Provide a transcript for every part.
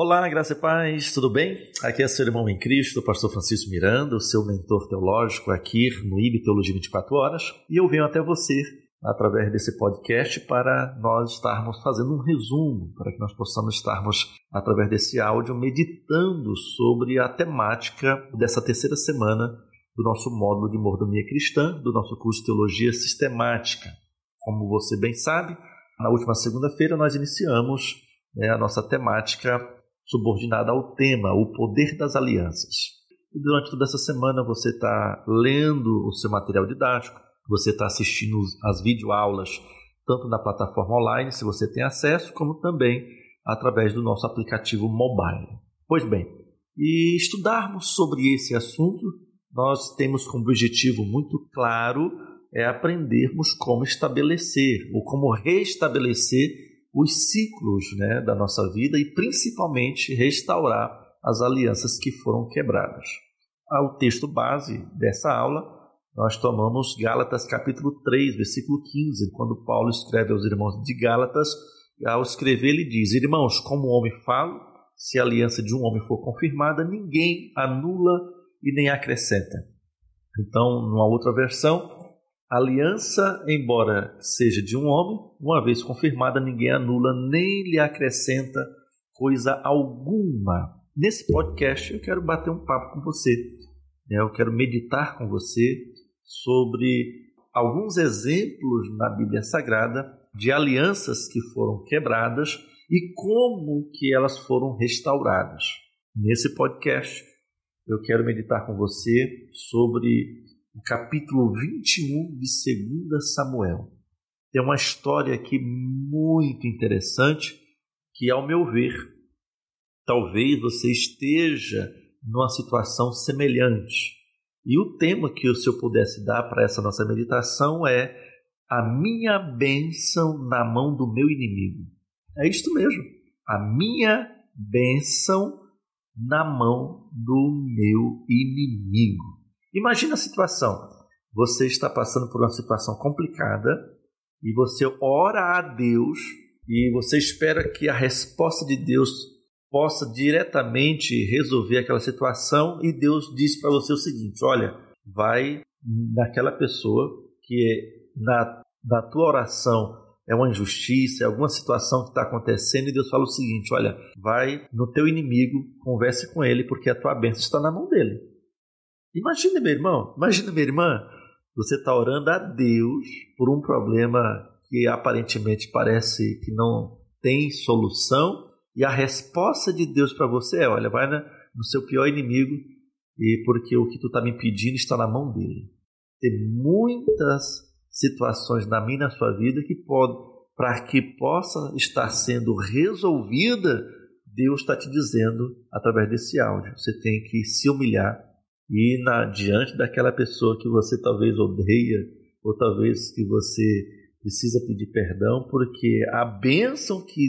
Olá, graça e paz, tudo bem? Aqui é seu irmão em Cristo, o pastor Francisco Miranda, o seu mentor teológico aqui no IB Teologia 24 Horas, e eu venho até você através desse podcast para nós estarmos fazendo um resumo, para que nós possamos estarmos, através desse áudio, meditando sobre a temática dessa terceira semana do nosso módulo de mordomia cristã, do nosso curso de Teologia Sistemática. Como você bem sabe, na última segunda-feira nós iniciamos a nossa temática subordinada ao tema, o poder das alianças. E durante toda essa semana você está lendo o seu material didático, você está assistindo as videoaulas, tanto na plataforma online, se você tem acesso, como também através do nosso aplicativo mobile. Pois bem, e estudarmos sobre esse assunto, nós temos como objetivo muito claro aprendermos como estabelecer ou como restabelecer os ciclos da nossa vida e principalmente restaurar as alianças que foram quebradas. O texto base dessa aula, nós tomamos Gálatas capítulo 3, versículo 15, quando Paulo escreve aos irmãos de Gálatas, ao escrever ele diz: irmãos, como o homem fala, se a aliança de um homem for confirmada, ninguém anula e nem acrescenta. Então, numa outra versão, a aliança, embora seja de um homem, uma vez confirmada, ninguém anula nem lhe acrescenta coisa alguma. Nesse podcast eu quero bater um papo com você. Eu quero meditar com você sobre alguns exemplos na Bíblia Sagrada de alianças que foram quebradas e como que elas foram restauradas. Nesse podcast eu quero meditar com você sobre o capítulo 21 de 2 Samuel. Tem uma história aqui muito interessante que, ao meu ver, talvez você esteja numa situação semelhante. E o tema que se eu pudesse dar para essa nossa meditação é a minha bênção na mão do meu inimigo. É isto mesmo, a minha bênção na mão do meu inimigo. Imagina a situação, você está passando por uma situação complicada e você ora a Deus e você espera que a resposta de Deus possa diretamente resolver aquela situação e Deus diz para você o seguinte: olha, vai naquela pessoa que na tua oração é uma injustiça, é alguma situação que está acontecendo e Deus fala o seguinte: olha, vai no teu inimigo, converse com ele porque a tua bênção está na mão dele. Imagina, meu irmão, imagina, minha irmã, você está orando a Deus por um problema que aparentemente parece que não tem solução e a resposta de Deus para você é: olha, vai no seu pior inimigo e porque o que tu está me pedindo está na mão dele. Tem muitas situações na minha e na sua vida que para que possa estar sendo resolvida, Deus está te dizendo através desse áudio, você tem que se humilhar e diante daquela pessoa que você talvez odeia ou talvez que você precisa pedir perdão, porque a bênção que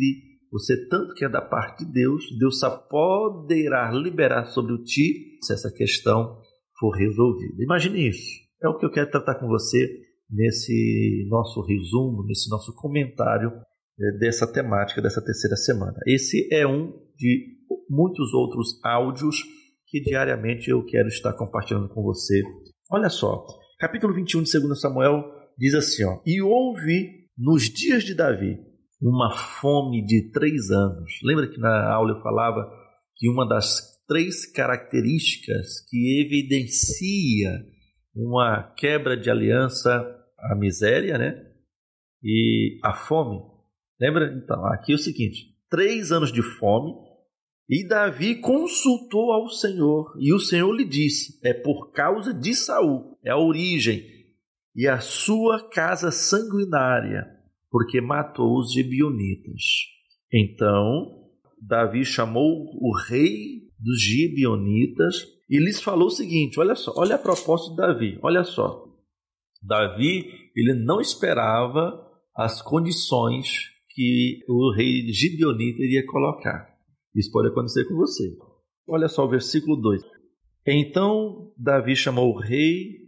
você tanto quer da parte de Deus, Deus só poderá liberar sobre ti se essa questão for resolvida. Imagine isso. É o que eu quero tratar com você nesse nosso resumo, nesse nosso comentário dessa temática dessa terceira semana. Esse é um de muitos outros áudios que diariamente eu quero estar compartilhando com você. Olha só, capítulo 21 de 2 Samuel diz assim, e houve nos dias de Davi uma fome de 3 anos. Lembra que na aula eu falava que uma das 3 características que evidencia uma quebra de aliança, a miséria, e a fome. Lembra? Então, aqui é o seguinte, 3 anos de fome. E Davi consultou ao Senhor, e o Senhor lhe disse: é por causa de Saul, é a origem, e a sua casa sanguinária, porque matou os gibeonitas. Então, Davi chamou o rei dos gibeonitas e lhes falou o seguinte: olha só, olha a proposta de Davi, olha só. Davi, ele não esperava as condições que o rei gibeonita iria colocar. Isso pode acontecer com você. Olha só o versículo 2. Então Davi chamou o rei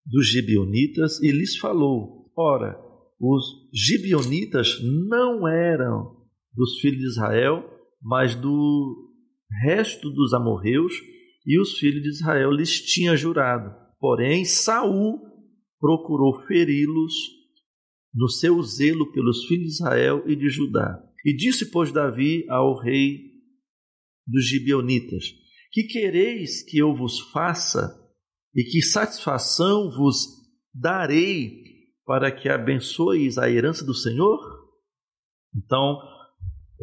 dos gibeonitas e lhes falou: ora, os gibeonitas não eram dos filhos de Israel, mas do resto dos amorreus, e os filhos de Israel lhes tinha jurado. Porém, Saul procurou feri-los no seu zelo pelos filhos de Israel e de Judá. E disse, pois, Davi ao rei dos Gibeonitas: que quereis que eu vos faça, e que satisfação vos darei para que abençoeis a herança do Senhor? Então,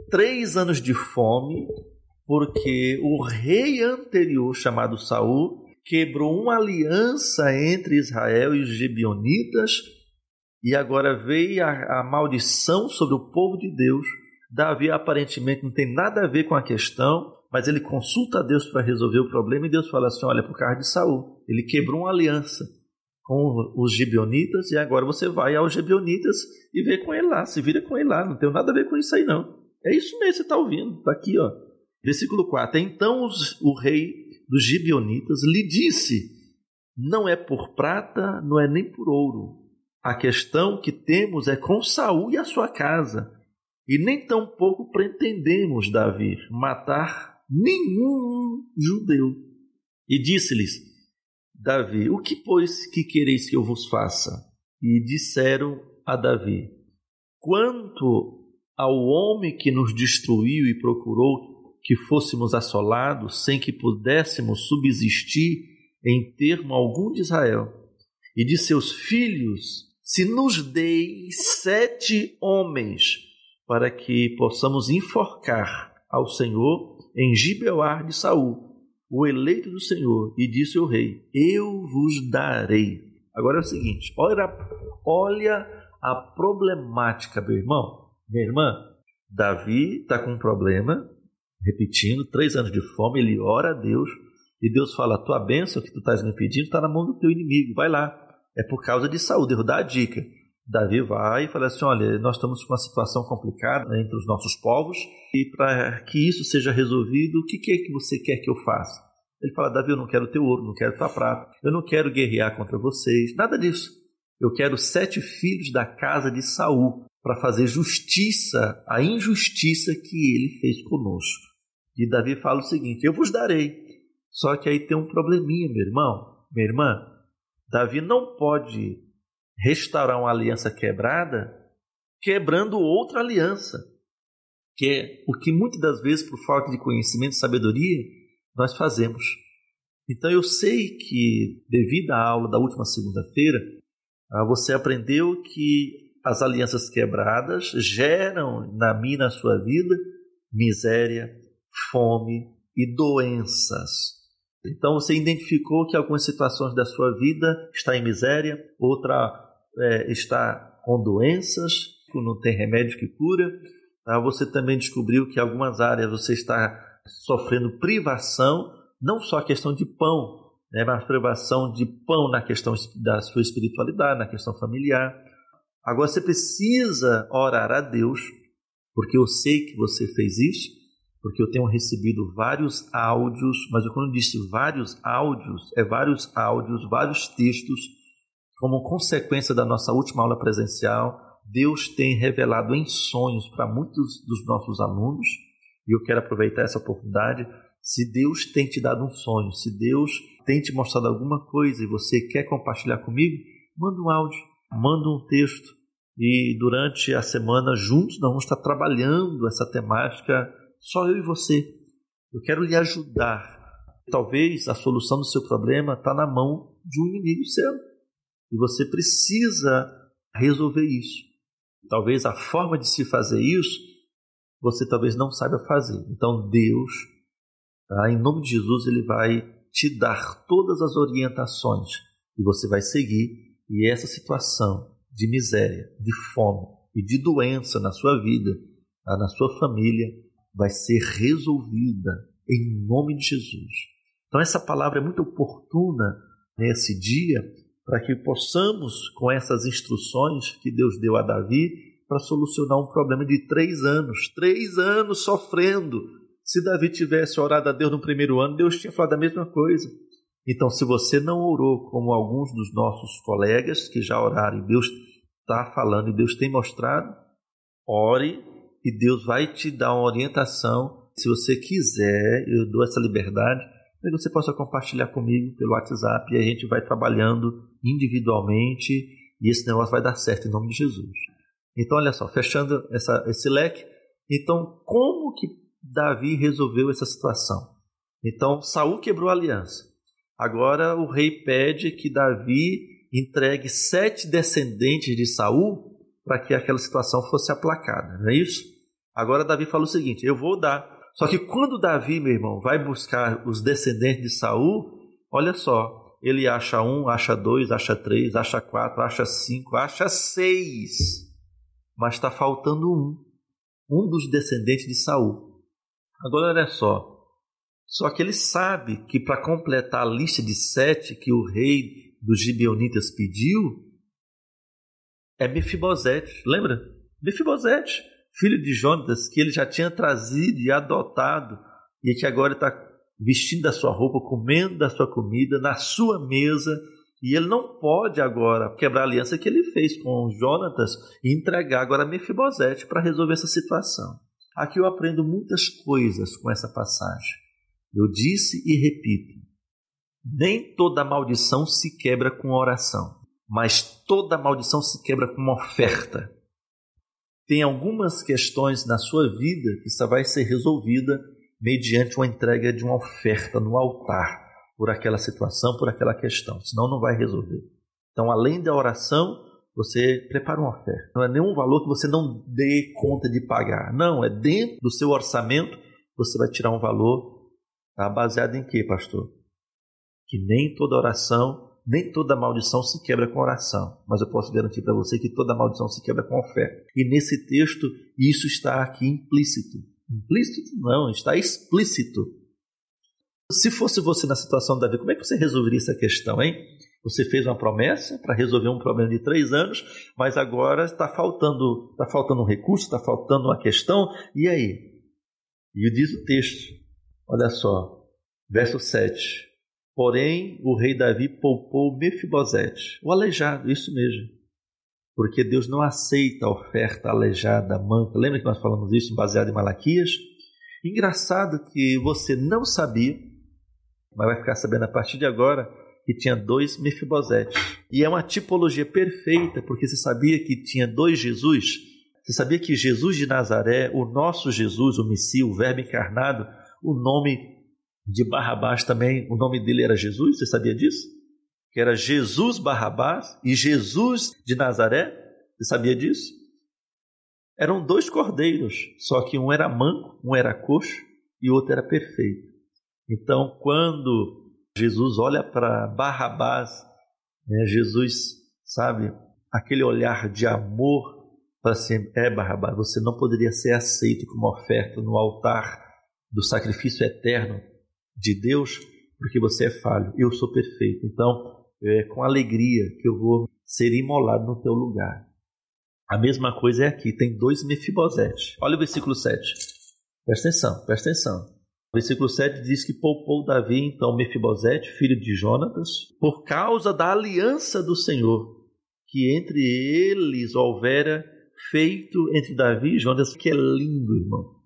3 anos de fome, porque o rei anterior, chamado Saul, quebrou uma aliança entre Israel e os Gibeonitas, e agora veio a maldição sobre o povo de Deus. Davi aparentemente não tem nada a ver com a questão, mas ele consulta a Deus para resolver o problema, e Deus fala assim: olha, por causa de Saul, ele quebrou uma aliança com os Gibeonitas, e agora você vai aos Gibeonitas e vê com ele lá, se vira com ele lá, não tem nada a ver com isso aí não. É isso mesmo, você está ouvindo, está aqui, ó. Versículo 4, então o rei dos Gibeonitas lhe disse: não é por prata, não é nem por ouro, a questão que temos é com Saul e a sua casa, e nem tampouco pretendemos, Davi, matar nenhum judeu. E disse-lhes Davi: o que, pois, que quereis que eu vos faça? E disseram a Davi: quanto ao homem que nos destruiu e procurou que fôssemos assolados, sem que pudéssemos subsistir em termo algum de Israel, e de seus filhos, se nos deis 7 homens, para que possamos enforcar ao Senhor em Gibeá de Saul, o eleito do Senhor. E disse o rei: eu vos darei. Agora é o seguinte, olha a problemática, meu irmão, minha irmã. Davi está com um problema, repetindo, 3 anos de fome, ele ora a Deus, e Deus fala: tua bênção que tu estás me pedindo está na mão do teu inimigo, vai lá, é por causa de Saul. Deus dá a dica. Davi vai e fala assim: olha, nós estamos com uma situação complicada entre os nossos povos, e para que isso seja resolvido, o que é que você quer que eu faça? Ele fala: Davi, eu não quero teu ouro, não quero tua prata, eu não quero guerrear contra vocês, nada disso. Eu quero 7 filhos da casa de Saul, para fazer justiça à injustiça que ele fez conosco. E Davi fala o seguinte: eu vos darei. Só que aí tem um probleminha, meu irmão, minha irmã. Davi não pode restaurar uma aliança quebrada quebrando outra aliança, que é o que muitas das vezes, por falta de conhecimento e sabedoria, nós fazemos. Então eu sei que, devido à aula da última segunda-feira, você aprendeu que as alianças quebradas geram na minha e na sua vida miséria, fome e doenças. Então você identificou que algumas situações da sua vida está em miséria, outra está com doenças, não tem remédio que cura. Você também descobriu que em algumas áreas você está sofrendo privação, não só a questão de pão, mas privação de pão na questão da sua espiritualidade, na questão familiar. Agora você precisa orar a Deus, porque eu sei que você fez isso, porque eu tenho recebido vários áudios, mas quando eu disse vários áudios, vários textos, como consequência da nossa última aula presencial. Deus tem revelado em sonhos para muitos dos nossos alunos, e eu quero aproveitar essa oportunidade. Se Deus tem te dado um sonho, se Deus tem te mostrado alguma coisa e você quer compartilhar comigo, manda um áudio, manda um texto, e durante a semana juntos nós vamos estar trabalhando essa temática, só eu e você. Eu quero lhe ajudar. Talvez a solução do seu problema está na mão de um inimigo seu, e você precisa resolver isso. Talvez a forma de se fazer isso, você talvez não saiba fazer. Então Deus, em nome de Jesus, Ele vai te dar todas as orientações, e você vai seguir, e essa situação de miséria, de fome e de doença na sua vida, na sua família, vai ser resolvida em nome de Jesus. Então essa palavra é muito oportuna nesse dia, para que possamos, com essas instruções que Deus deu a Davi, para solucionar um problema de 3 anos. 3 anos sofrendo. Se Davi tivesse orado a Deus no primeiro ano, Deus tinha falado a mesma coisa. Então, se você não orou como alguns dos nossos colegas que já oraram, e Deus está falando e Deus tem mostrado, ore, e Deus vai te dar uma orientação se você quiser, eu dou essa liberdade para que você possa compartilhar comigo pelo WhatsApp e a gente vai trabalhando individualmente e esse negócio vai dar certo em nome de Jesus. Então, olha só, fechando esse leque, então como que Davi resolveu essa situação? Então, Saul quebrou a aliança. Agora o rei pede que Davi entregue 7 descendentes de Saul para que aquela situação fosse aplacada, não é isso? Agora Davi fala o seguinte, eu vou dar. Só que quando Davi, meu irmão, vai buscar os descendentes de Saul, olha só, ele acha 1, acha 2, acha 3, acha 4, acha 5, acha 6. Mas está faltando um dos descendentes de Saul. Agora olha só que ele sabe que para completar a lista de 7 que o rei dos Gibeonitas pediu, é Mefibosete, lembra? Mefibosete, filho de Jonatas, que ele já tinha trazido e adotado, e que agora está vestindo da sua roupa, comendo da sua comida, na sua mesa, e ele não pode agora quebrar a aliança que ele fez com Jonatas e entregar agora Mefibosete para resolver essa situação. Aqui eu aprendo muitas coisas com essa passagem. Eu disse e repito, nem toda maldição se quebra com oração, mas toda maldição se quebra com uma oferta. Tem algumas questões na sua vida que só vai ser resolvida mediante uma entrega de uma oferta no altar, por aquela situação, por aquela questão, senão não vai resolver. Então, além da oração, você prepara uma oferta. Não é nenhum valor que você não dê conta de pagar. Não, é dentro do seu orçamento, você vai tirar um valor. Está baseado em quê, pastor? Que nem toda oração, nem toda maldição se quebra com oração. Mas eu posso garantir para você que toda maldição se quebra com oferta. E nesse texto, isso está aqui implícito. Implícito não, está explícito. Se fosse você na situação de Davi, como é que você resolveria essa questão, hein? Você fez uma promessa para resolver um problema de 3 anos, mas agora está faltando um recurso, está faltando uma questão, e aí? E diz o texto, olha só, verso 7. Porém, o rei Davi poupou Mefibosete, o aleijado, isso mesmo. Porque Deus não aceita a oferta aleijada, manca. Lembra que nós falamos isso baseado em Malaquias? Engraçado que você não sabia, mas vai ficar sabendo a partir de agora, que tinha 2 Mefibosete. E é uma tipologia perfeita, porque você sabia que tinha 2 Jesus? Você sabia que Jesus de Nazaré, o nosso Jesus, o Messias, o Verbo encarnado, o nome de Barrabás também, o nome dele era Jesus? Você sabia disso? Que era Jesus Barrabás e Jesus de Nazaré? Você sabia disso? Eram 2 cordeiros, só que um era manco, um era coxo e o outro era perfeito. Então, quando Jesus olha para Barrabás, Jesus, sabe, aquele olhar de amor, fala assim, Barrabás, você não poderia ser aceito como oferta no altar do sacrifício eterno de Deus, porque você é falho, eu sou perfeito. Então, é com alegria que eu vou ser imolado no teu lugar. A mesma coisa é aqui, tem 2 Mefibosete. Olha o versículo 7. Presta atenção. O versículo 7 diz que poupou Davi, então, Mefibosete, filho de Jonatas, por causa da aliança do Senhor, que entre eles houvera feito entre Davi e Jonatas, que é lindo, irmão.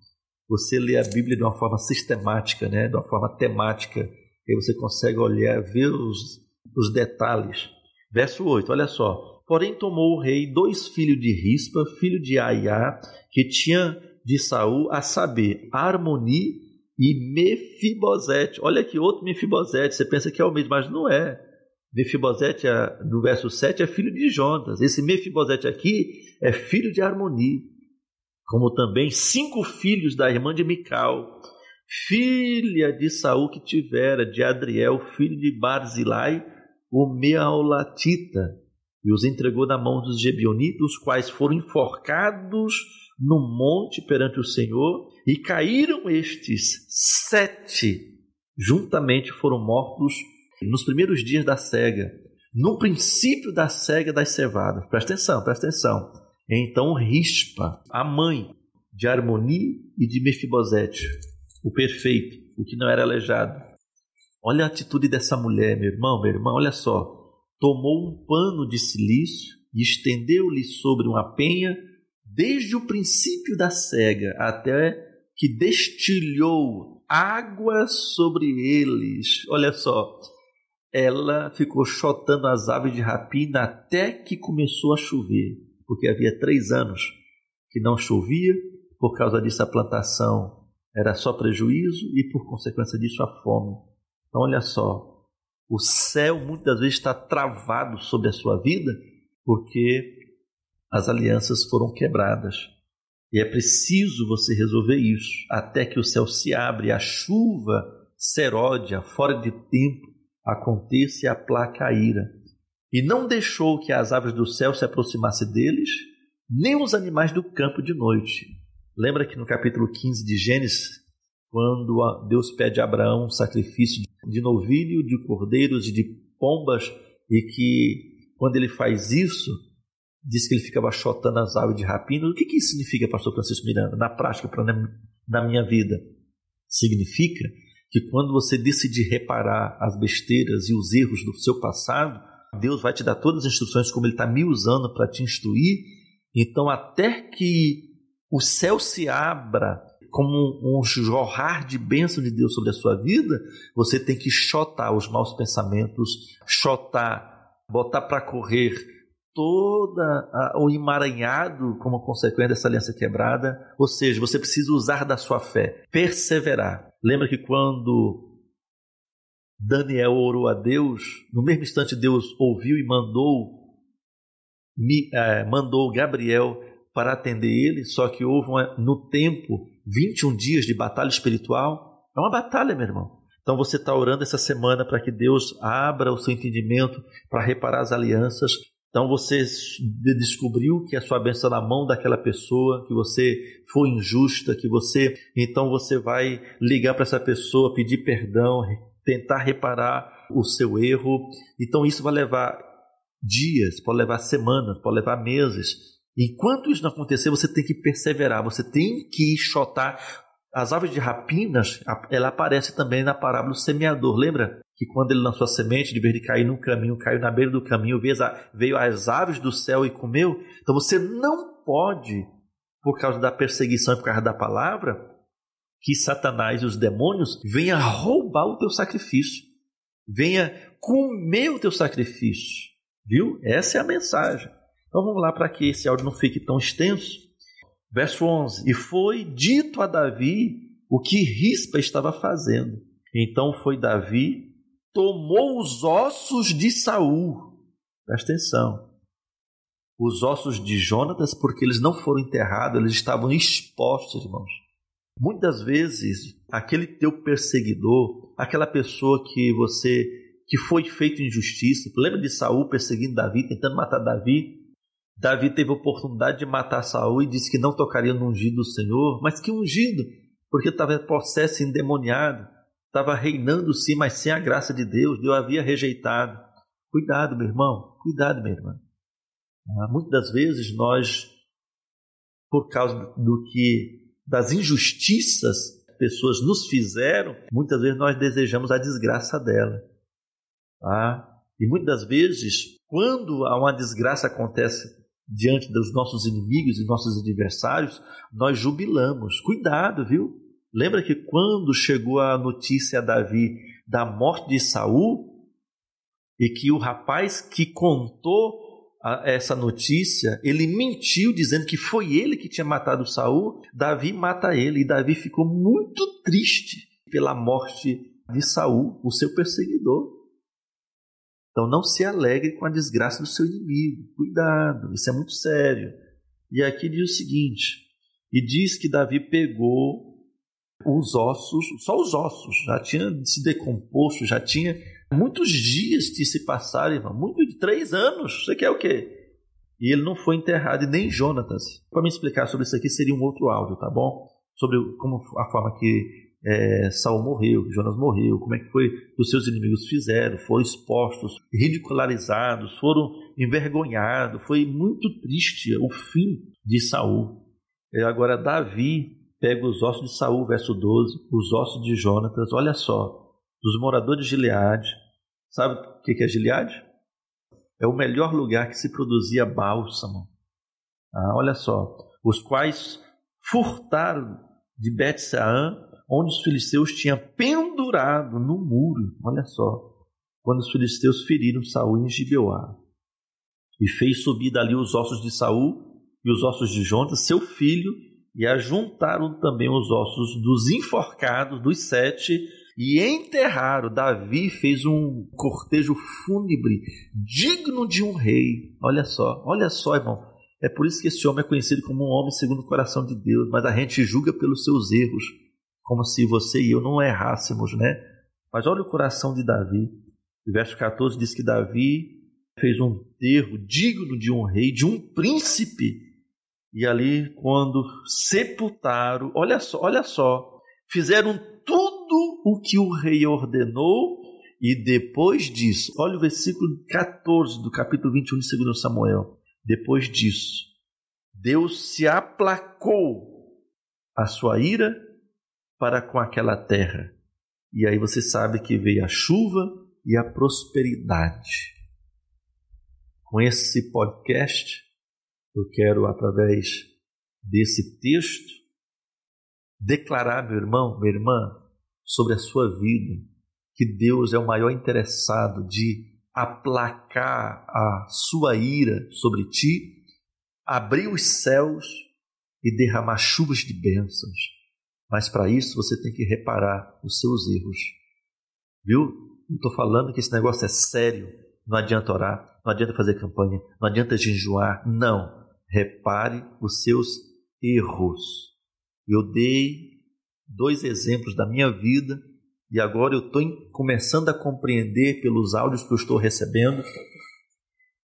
Você lê a Bíblia de uma forma sistemática, de uma forma temática, e você consegue olhar, ver os detalhes. Verso 8, olha só. Porém tomou o rei 2 filhos de Rispa, filho de Aiá, que tinha de Saul, a saber, Armoni e Mefibosete. Olha aqui, outro Mefibosete, você pensa que é o mesmo, mas não é. Mefibosete, do verso 7, é filho de Jonatas. Esse Mefibosete aqui é filho de Armoni. Como também 5 filhos da irmã de Mical, filha de Saul que tivera, de Adriel, filho de Barzilai, o Meaulatita, e os entregou na mão dos Gibeonitas, os quais foram enforcados no monte perante o Senhor, e caíram estes 7, juntamente foram mortos nos primeiros dias da cega, no princípio da cega das cevadas. Presta atenção. Então Rispa, a mãe de Armoni e de Mefibosete, o perfeito, o que não era aleijado. Olha a atitude dessa mulher, meu irmão, olha só. Tomou um pano de cilício e estendeu-lhe sobre uma penha, desde o princípio da cega até que destilhou água sobre eles. Olha só, ela ficou chotando as aves de rapina até que começou a chover, porque havia 3 anos que não chovia, por causa disso a plantação era só prejuízo e por consequência disso a fome. Então olha só, o céu muitas vezes está travado sobre a sua vida porque as alianças foram quebradas. E é preciso você resolver isso até que o céu se abra e a chuva seródia, fora de tempo, aconteça e aplaque a ira. E não deixou que as aves do céu se aproximassem deles, nem os animais do campo de noite. Lembra que no capítulo 15 de Gênesis, quando Deus pede a Abraão um sacrifício de novilho, de cordeiros e de pombas, e que quando ele faz isso, diz que ele ficava chotando as aves de rapina. O que isso significa, pastor Francisco Miranda, na prática, na minha vida? Significa que quando você decidir reparar as besteiras e os erros do seu passado, Deus vai te dar todas as instruções como Ele está me usando para te instruir. Então, até que o céu se abra como um jorrar de bênção de Deus sobre a sua vida, você tem que chotar os maus pensamentos, botar para correr todo o emaranhado como consequência dessa aliança quebrada. Ou seja, você precisa usar da sua fé, perseverar. Lembra que quando Daniel orou a Deus, no mesmo instante Deus ouviu e mandou Gabriel para atender ele, só que houve no tempo 21 dias de batalha espiritual. É uma batalha, meu irmão. Então você está orando essa semana para que Deus abra o seu entendimento para reparar as alianças. Então você descobriu que a sua bênção está na mão daquela pessoa, que você foi injusta, então você vai ligar para essa pessoa, pedir perdão, tentar reparar o seu erro. Então isso vai levar dias, pode levar semanas, pode levar meses. Enquanto isso não acontecer, você tem que perseverar, você tem que chotar. As aves de rapinas, ela aparece também na parábola do semeador. Lembra que quando ele lançou a semente, de vez de cair no caminho, caiu na beira do caminho, veio as aves do céu e comeu? Então você não pode, por causa da perseguição e por causa da palavra, que Satanás e os demônios venham roubar o teu sacrifício, venha comer o teu sacrifício. Viu? Essa é a mensagem. Então vamos lá para que esse áudio não fique tão extenso. Verso 11. E foi dito a Davi o que Rispa estava fazendo. Então foi Davi, tomou os ossos de Saul. Presta atenção. Os ossos de Jonatas, porque eles não foram enterrados, eles estavam expostos, irmãos. Muitas vezes, aquele teu perseguidor, aquela pessoa que foi feito injustiça, lembra de Saul perseguindo Davi, tentando matar Davi? Davi teve a oportunidade de matar Saul e disse que não tocaria no ungido do Senhor. Mas que ungido? Porque estava possesso, endemoniado, estava reinando sim, mas sem a graça de Deus, Deus havia rejeitado. Cuidado, meu irmão, cuidado, minha irmã. Muitas das vezes nós, por causa das injustiças que pessoas nos fizeram, muitas vezes nós desejamos a desgraça dela. E muitas das vezes, quando uma desgraça acontece diante dos nossos inimigos e nossos adversários, nós jubilamos. Cuidado, viu? Lembra que quando chegou a notícia a Davi da morte de Saul, e que o rapaz que contou essa notícia, ele mentiu dizendo que foi ele que tinha matado Saul, Davi mata ele, e Davi ficou muito triste pela morte de Saul, o seu perseguidor. Então não se alegre com a desgraça do seu inimigo. Cuidado, isso é muito sério. E aqui diz o seguinte, e diz que Davi pegou os ossos, só os ossos, já tinha se decomposto, já tinha muitos dias de se passar, irmão, 3 anos, você quer o quê? E ele não foi enterrado, e nem Jonatas. Para me explicar sobre isso aqui seria um outro áudio, tá bom? Sobre como a forma que Saul morreu, Jonas morreu, como é que foi que os seus inimigos fizeram, foram expostos, ridicularizados, foram envergonhados, foi muito triste o fim de Saul. Agora Davi pega os ossos de Saul, verso 12, os ossos de Jonatas, olha só, dos moradores de Gileade. Sabe o que é Gileade? É o melhor lugar que se produzia bálsamo. Olha só, os quais furtaram de Bet-Sean, onde os filisteus tinham pendurado no muro, olha só, quando os filisteus feriram Saul em Gibeá. E fez subir dali os ossos de Saul e os ossos de Jonatas, seu filho, e ajuntaram também os ossos dos enforcados, dos 7, e enterraram. Davi fez um cortejo fúnebre digno de um rei. Olha só, irmão. É por isso que esse homem é conhecido como um homem segundo o coração de Deus, mas a gente julga pelos seus erros, como se você e eu não errássemos, né? Mas olha o coração de Davi. O verso 14 diz que Davi fez um enterro digno de um rei, de um príncipe. E ali, quando sepultaram, olha só, fizeram tudo o que o rei ordenou, e depois disso, olha o versículo 14 do capítulo 21 de 2 Samuel. Depois disso, Deus se aplacou a sua ira para com aquela terra. E aí você sabe que veio a chuva e a prosperidade. Com esse podcast, eu quero, através desse texto, declarar, meu irmão, minha irmã, sobre a sua vida, que Deus é o maior interessado de aplacar a sua ira sobre ti, abrir os céus e derramar chuvas de bênçãos. Mas para isso você tem que reparar os seus erros. Viu? Não estou falando que esse negócio é sério. Não adianta orar, não adianta fazer campanha, não adianta jejuar. Não. Repare os seus erros. Eu dei 2 exemplos da minha vida e agora eu estou começando a compreender pelos áudios que eu estou recebendo,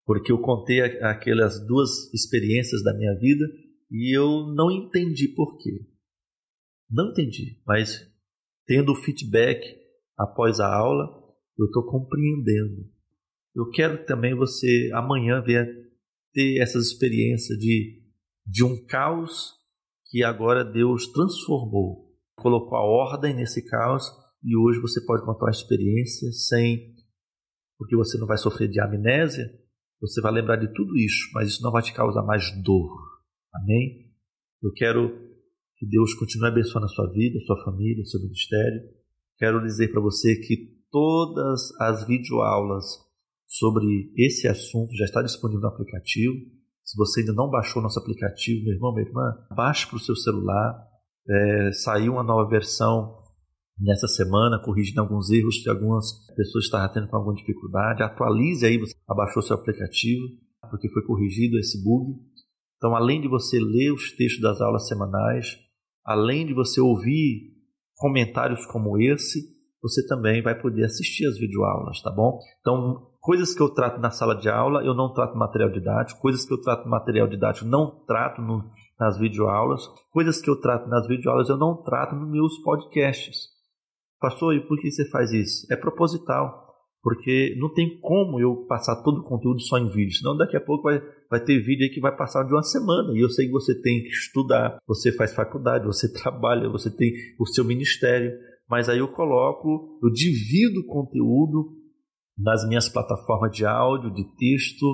porque eu contei aquelas 2 experiências da minha vida e eu não entendi por quê. Não entendi, mas tendo o feedback após a aula, eu estou compreendendo. Eu quero que também você amanhã venha ter essas experiências de um caos que agora Deus transformou, colocou a ordem nesse caos e hoje você pode contar uma experiência porque você não vai sofrer de amnésia, você vai lembrar de tudo isso, mas isso não vai te causar mais dor. Amém? Eu quero que Deus continue abençoando a sua vida, a sua família, o seu ministério. Quero dizer para você que todas as videoaulas sobre esse assunto já está disponível no aplicativo. Se você ainda não baixou nosso aplicativo, meu irmão, minha irmã, baixe para o seu celular. Saiu uma nova versão nessa semana, corrigindo alguns erros que algumas pessoas estavam tendo com alguma dificuldade. Atualize aí, você abaixou seu aplicativo, porque foi corrigido esse bug. Então, além de você ler os textos das aulas semanais, além de você ouvir comentários como esse, você também vai poder assistir as videoaulas, tá bom? Então, coisas que eu trato na sala de aula, eu não trato no material didático. Coisas que eu trato no material didático, não trato nas videoaulas. Coisas que eu trato nas videoaulas, eu não trato nos meus podcasts. Pastor, e por que você faz isso? É proposital, porque não tem como eu passar todo o conteúdo só em vídeo, senão daqui a pouco vai ter vídeo aí que vai passar de uma semana, e eu sei que você tem que estudar, você faz faculdade, você trabalha, você tem o seu ministério, mas aí eu divido o conteúdo nas minhas plataformas de áudio, de texto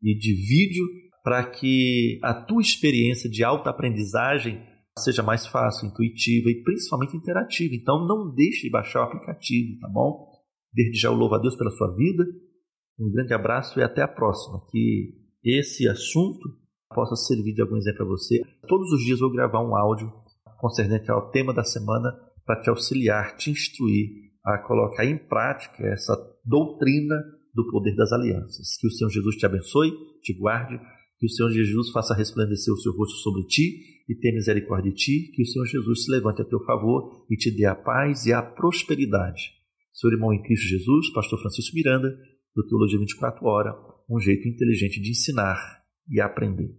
e de vídeo, para que a tua experiência de autoaprendizagem seja mais fácil, intuitiva e principalmente interativa. Então não deixe de baixar o aplicativo, tá bom? Desde já eu louvo a Deus pela sua vida. Um grande abraço e até a próxima. Que esse assunto possa servir de algum exemplo para você. Todos os dias eu vou gravar um áudio concernente ao tema da semana para te auxiliar, te instruir a colocar em prática essa doutrina do poder das alianças. Que o Senhor Jesus te abençoe, te guarde, que o Senhor Jesus faça resplandecer o seu rosto sobre ti e tenha misericórdia de ti, que o Senhor Jesus se levante a teu favor e te dê a paz e a prosperidade. Seu irmão em Cristo Jesus, pastor Francisco Miranda, do Teologia 24 Horas, um jeito inteligente de ensinar e aprender.